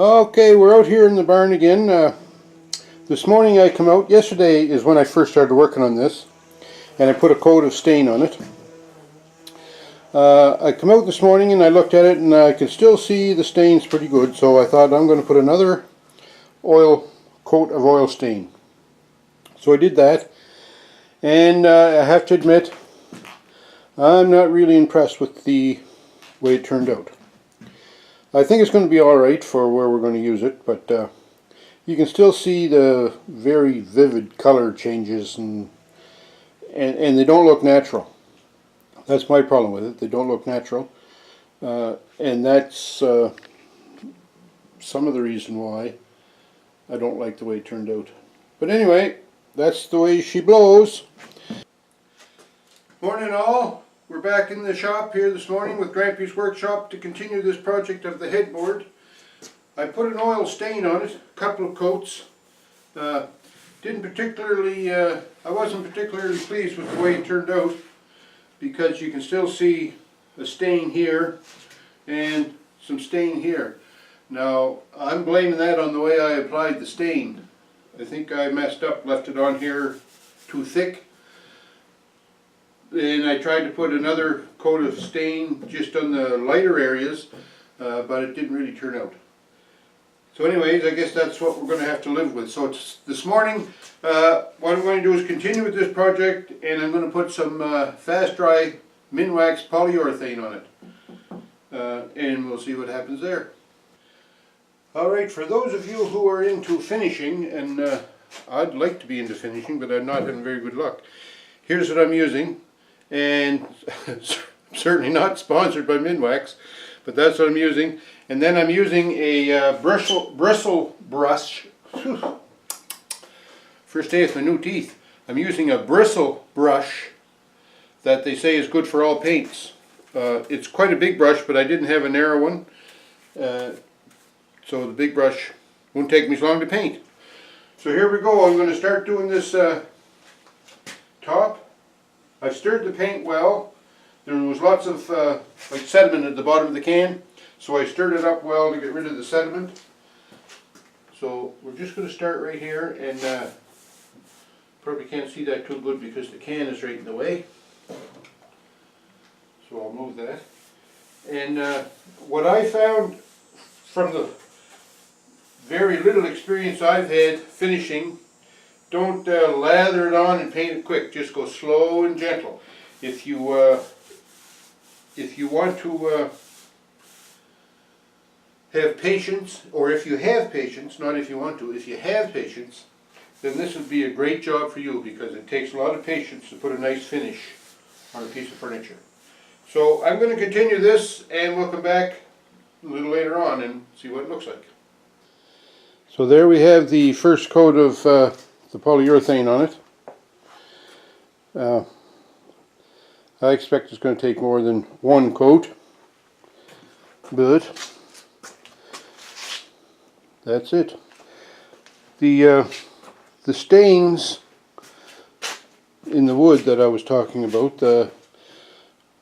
Okay, we're out here in the barn again. This morning I come out, yesterday is when I first started working on this, and I put a coat of stain on it. I come out this morning and I looked at it and I could still see the stains pretty good, so I thought I'm going to put another coat of oil stain. So I did that, and I have to admit, I'm not really impressed with the way it turned out. I think it's going to be alright for where we're going to use it, but you can still see the very vivid color changes and they don't look natural. That's my problem with it. They don't look natural, and that's some of the reason why I don't like the way it turned out. But anyway, that's the way she blows. Morning all. We're back in the shop here this morning with Grampy's workshop to continue this project of the headboard. I put an oil stain on it, a couple of coats. I wasn't particularly pleased with the way it turned out, because you can still see a stain here and some stain here. Now I'm blaming that on the way I applied the stain. I think I messed up, left it on here too thick. And I tried to put another coat of stain just on the lighter areas, but it didn't really turn out. So anyways, I guess that's what we're going to have to live with. So this morning, what I'm going to do is continue with this project, and I'm going to put some fast dry Minwax polyurethane on it. And we'll see what happens there. Alright, for those of you who are into finishing, and I'd like to be into finishing, but I'm not having very good luck. Here's what I'm using. And certainly not sponsored by Minwax, but that's what I'm using. And then I'm using a bristle brush. First day with my new teeth. I'm using a bristle brush that they say is good for all paints. It's quite a big brush, but I didn't have a narrow one, so the big brush won't take me as long to paint. So here we go. I'm going to start doing this top. I've stirred the paint well. There was lots of like sediment at the bottom of the can, so I stirred it up well to get rid of the sediment. So we're just going to start right here, and probably can't see that too good because the can is right in the way. So I'll move that. And what I found from the very little experience I've had finishing, don't lather it on and paint it quick. Just go slow and gentle. If you want to have patience, or if you have patience, not if you want to, if you have patience, then this would be a great job for you, because it takes a lot of patience to put a nice finish on a piece of furniture. So I'm going to continue this, and we'll come back a little later on and see what it looks like. So there we have the first coat of the polyurethane on it. I expect it's going to take more than one coat, but that's it. The stains in the wood that I was talking about,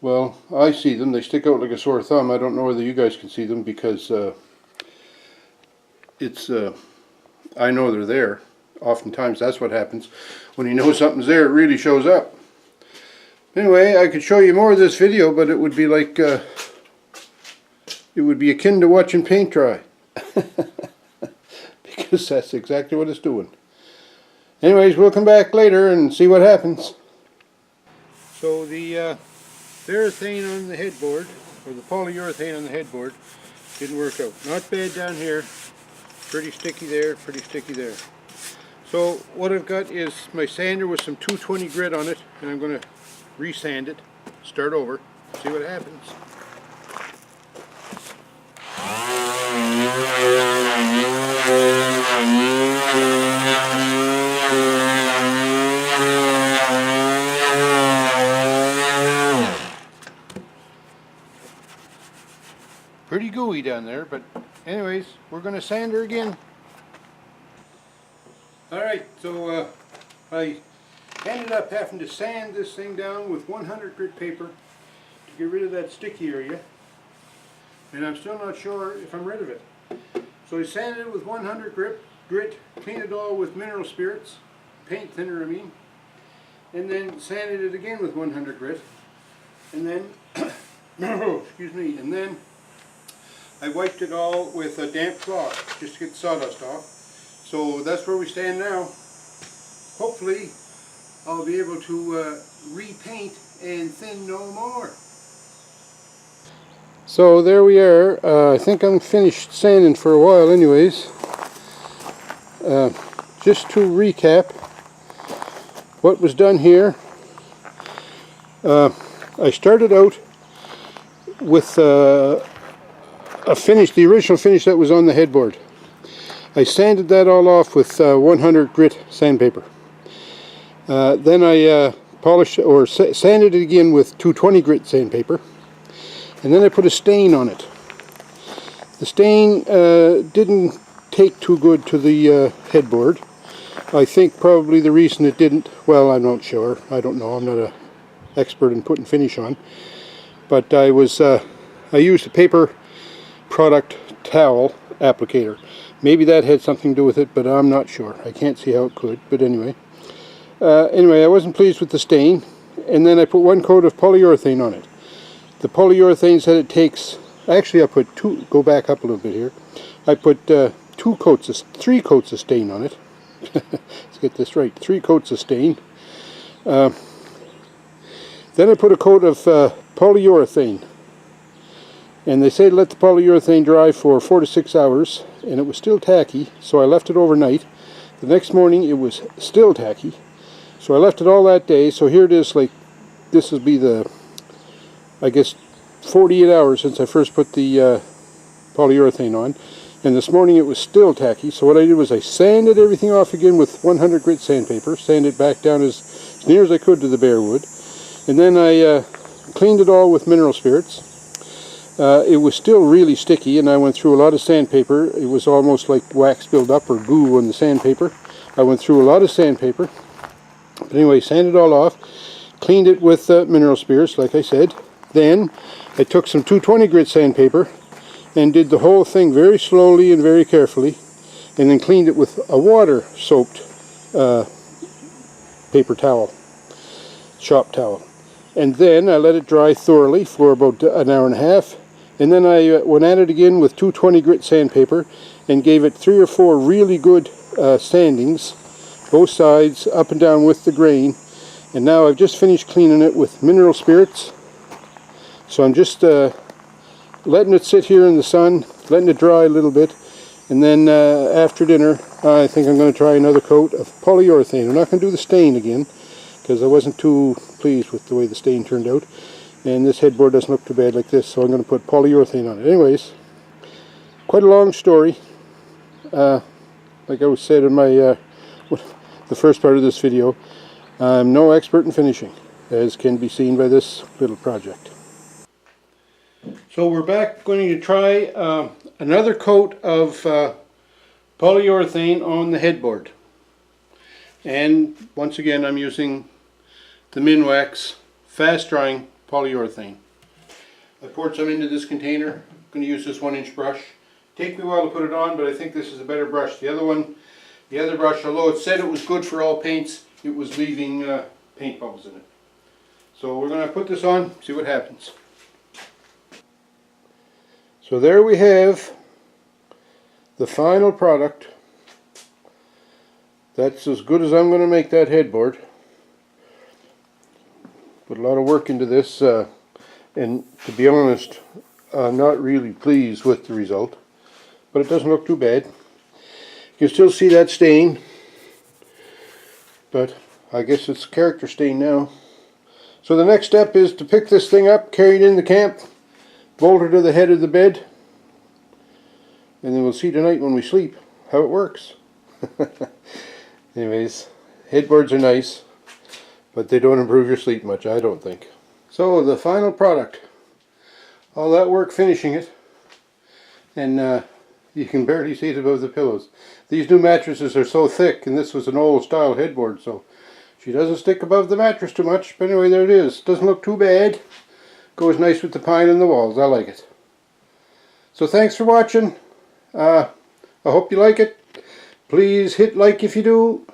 well, I see them. They stick out like a sore thumb. I don't know whether you guys can see them, because I know they're there. Oftentimes that's what happens. When you know something's there, it really shows up. Anyway, I could show you more of this video, but it would be like, it would be akin to watching paint dry. Because that's exactly what it's doing. Anyways, we'll come back later and see what happens. So the urethane on the headboard, or the polyurethane on the headboard, didn't work out. Not bad down here. Pretty sticky there, pretty sticky there. So what I've got is my sander with some 220 grit on it, and I'm going to resand it, start over, see what happens. Pretty gooey down there, but anyways, we're going to sand her again. Alright, so I ended up having to sand this thing down with 100 grit paper to get rid of that sticky area, and I'm still not sure if I'm rid of it. So I sanded it with 100 grit, cleaned it all with mineral spirits, paint thinner I mean, and then sanded it again with 100 grit, and then, excuse me, and then I wiped it all with a damp cloth just to get the sawdust off. So that's where we stand now. Hopefully I'll be able to repaint and thin no more. So there we are. I think I'm finished sanding for a while anyways. Just to recap what was done here. I started out with a finish, the original finish that was on the headboard. I sanded that all off with 100 grit sandpaper. Then I polished or sanded it again with 220 grit sandpaper. And then I put a stain on it. The stain didn't take too good to the headboard. I think probably the reason it didn't, well, I'm not sure. I don't know. I'm not an expert in putting finish on. But I used a paper product towel applicator. Maybe that had something to do with it, but I'm not sure. I can't see how it could, but anyway. Anyway, I wasn't pleased with the stain, and then I put one coat of polyurethane on it. The polyurethane said it takes, actually I put two, go back up a little bit here. I put three coats of stain on it. Let's get this right, 3 coats of stain. Then I put a coat of polyurethane. And they say to let the polyurethane dry for 4 to 6 hours, and it was still tacky, so I left it overnight. The next morning it was still tacky, so I left it all that day. So here it is, like, this will be the, I guess, 48 hours since I first put the polyurethane on, and this morning it was still tacky. So what I did was I sanded everything off again with 100 grit sandpaper, sanded it back down as near as I could to the bare wood, and then I cleaned it all with mineral spirits. It was still really sticky, and I went through a lot of sandpaper. It was almost like wax buildup or goo on the sandpaper. I went through a lot of sandpaper. But anyway, sanded it all off, cleaned it with mineral spirits, like I said. Then I took some 220 grit sandpaper and did the whole thing very slowly and very carefully, and then cleaned it with a water-soaked paper towel, shop towel. And then I let it dry thoroughly for about an hour and a half. And then I went at it again with 220 grit sandpaper and gave it 3 or 4 really good sandings, both sides, up and down with the grain. And now I've just finished cleaning it with mineral spirits. So I'm just letting it sit here in the sun, letting it dry a little bit. And then after dinner, I think I'm going to try another coat of polyurethane. I'm not going to do the stain again, because I wasn't too pleased with the way the stain turned out. And this headboard doesn't look too bad like this, so I'm going to put polyurethane on it. Anyways, quite a long story. Like I said in my the first part of this video, I'm no expert in finishing, as can be seen by this little project. So we're back going to try another coat of polyurethane on the headboard. And once again, I'm using the Minwax fast drying polyurethane. I poured some into this container. I'm going to use this 1-inch brush. Take me a while to put it on, but I think this is a better brush. The other brush, although it said it was good for all paints, it was leaving paint bubbles in it. So we're going to put this on, see what happens. So there we have the final product. That's as good as I'm going to make that headboard. Put a lot of work into this, and to be honest, I'm not really pleased with the result, but it doesn't look too bad. You can still see that stain, but I guess it's a character stain now. So the next step is to pick this thing up, carry it in the camp, bolt it to the head of the bed, and then we'll see tonight when we sleep how it works. Anyways, headboards are nice, but they don't improve your sleep much, I don't think. So the final product, all that work finishing it, and you can barely see it above the pillows. These new mattresses are so thick, and this was an old style headboard, so she doesn't stick above the mattress too much. But anyway, there it is. Doesn't look too bad. Goes nice with the pine and the walls. I like it. So thanks for watching. I hope you like it. Please hit like if you do.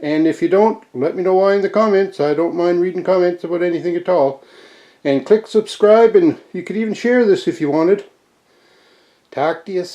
And if you don't, let me know why in the comments. I don't mind reading comments about anything at all. And click subscribe, and you could even share this if you wanted. Talk to you.